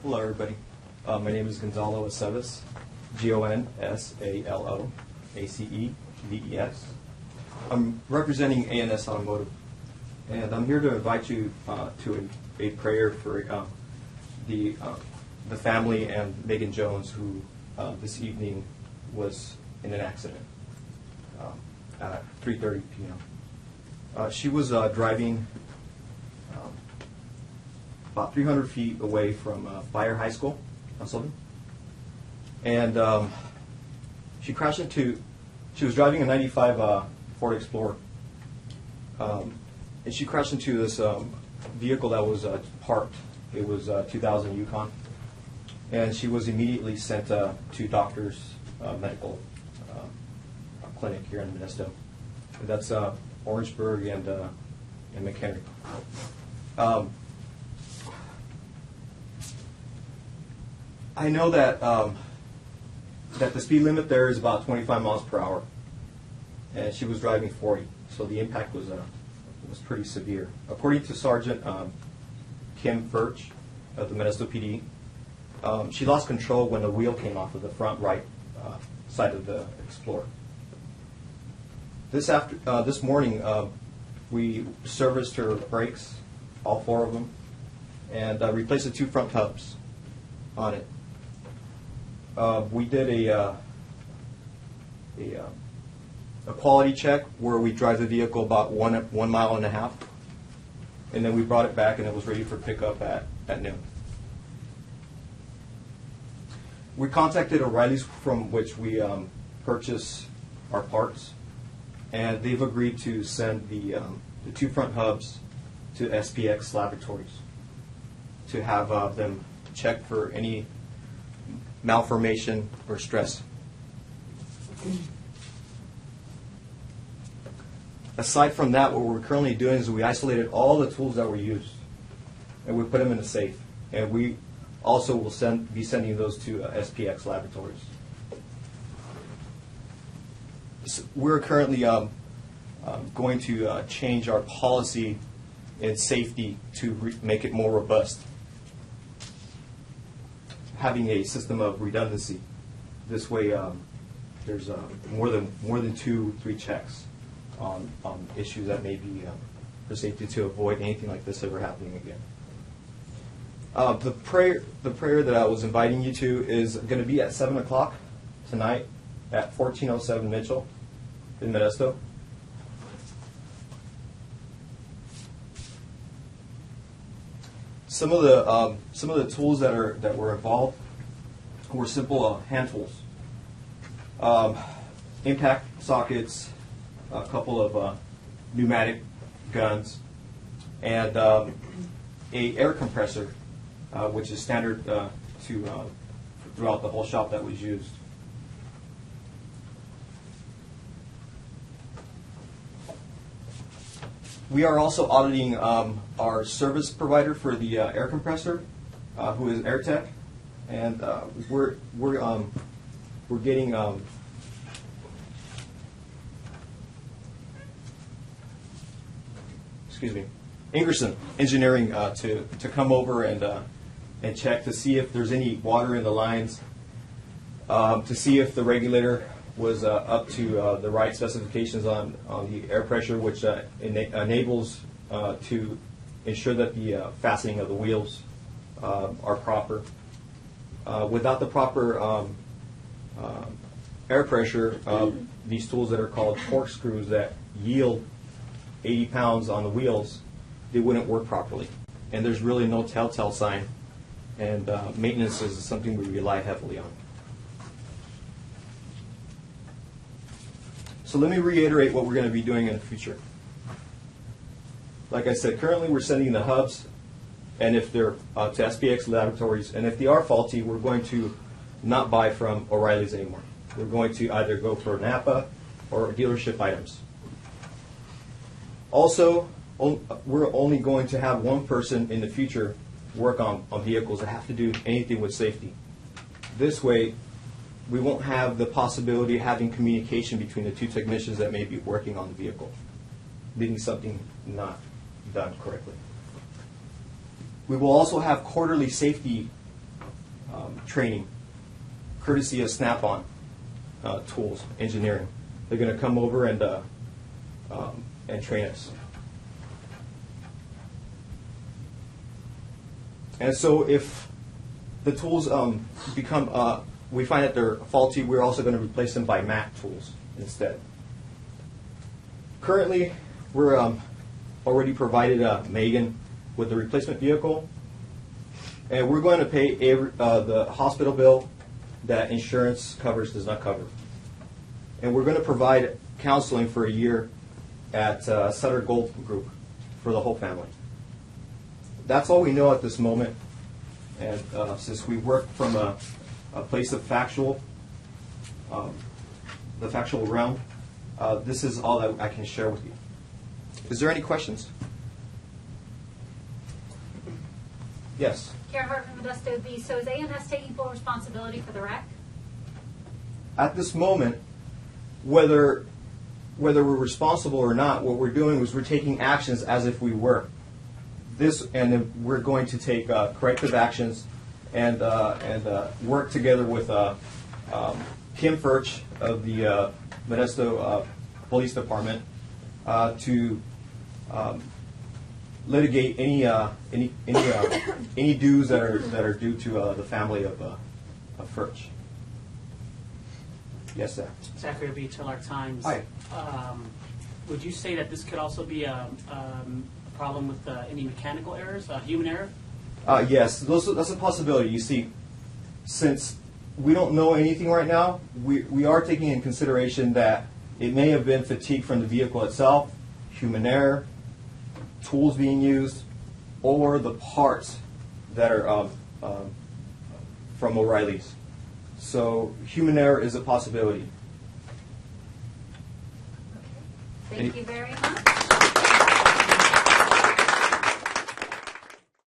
Hello, everybody. My name is Gonsalo Aceves, Gonsalo-Aceves. I'm representing ANS Automotive, and I'm here to invite you to a prayer for the family and Megan Jones, who this evening was in an accident at 3:30 p.m. She was driving about 300 feet away from Fire High School on Sullivan. And she was driving a 95 Ford Explorer. And she crashed into this vehicle that was parked. It was 2000 Yukon. And she was immediately sent to Doctor's Medical Clinic here in Modesto. That's Orangeburg and McHenry. I know that that the speed limit there is about 25 miles per hour, and she was driving 40, so the impact was pretty severe. According to Sergeant Kim Furch of the Modesto PD, she lost control when the wheel came off of the front right side of the Explorer. This morning, we serviced her brakes, all four of them, and replaced the two front hubs on it. We did a quality check where we drive the vehicle about 1.5 miles, and then we brought it back and it was ready for pickup at noon. We contacted O'Reilly's, from which we purchase our parts, and they've agreed to send the two front hubs to SPX Laboratories to have them check for any malformation or stress. Aside from that, what we're currently doing is we isolated all the tools that were used, and we put them in a safe. And we also will be sending those to SPX Laboratories. So we're currently going to change our policy in safety to make it more robust, having a system of redundancy. This way, there's more than 2-3 checks on issues that may be for safety, to avoid anything like this ever happening again. The prayer that I was inviting you to is going to be at 7 o'clock tonight at 1407 Mitchell in Modesto. Some of the tools that were involved were simple hand tools, impact sockets, a couple of pneumatic guns, and a air compressor, which is standard throughout the whole shop that was used. We are also auditing our service provider for the air compressor, who is AirTech, and we're getting Ingerson Engineering to come over and check to see if there's any water in the lines, to see if the regulator was up to the right specifications on the air pressure, which enables to ensure that the fastening of the wheels are proper. Without the proper air pressure, these tools that are called corkscrews that yield 80 pounds on the wheels, they wouldn't work properly. And there's really no telltale sign, and maintenance is something we rely heavily on. So let me reiterate what we're going to be doing in the future. Like I said, currently we're sending the hubs, and if they're to SPX Laboratories, and if they are faulty, we're going to not buy from O'Reilly's anymore. We're going to either go for Napa or dealership items. Also, we're only going to have one person in the future work on vehicles that have to do anything with safety. This way, we won't have the possibility of having communication between the two technicians that may be working on the vehicle, leaving something not done correctly. We will also have quarterly safety training, courtesy of Snap-on Tools Engineering. They're going to come over and train us. And so if the tools we find that they're faulty, we're also going to replace them by Mac tools instead. Currently, we're already provided Megan with the replacement vehicle, and we're going to pay the hospital bill that insurance coverage does not cover. And we're going to provide counseling for a year at Sutter Gold Group for the whole family. That's all we know at this moment. And since we work from a place of the factual realm, this is all that I can share with you. Is there any questions? Yes. Karen Hart from Modesto B. So is AMS taking full responsibility for the wreck? At this moment, whether we're responsible or not, what we're doing is we're taking actions as if we were. And then we're going to take corrective actions and work together with Kim Furch of the Modesto Police Department to litigate any dues that are due to the family of Furch. Yes, sir. Zachary B. Tillard Times. Hi. Would you say that this could also be a problem with any mechanical errors, human error? Yes, that's a possibility. You see, since we don't know anything right now, we are taking in consideration that it may have been fatigue from the vehicle itself, human error, tools being used, or the parts that are from O'Reilly's. So human error is a possibility. Thank you very much.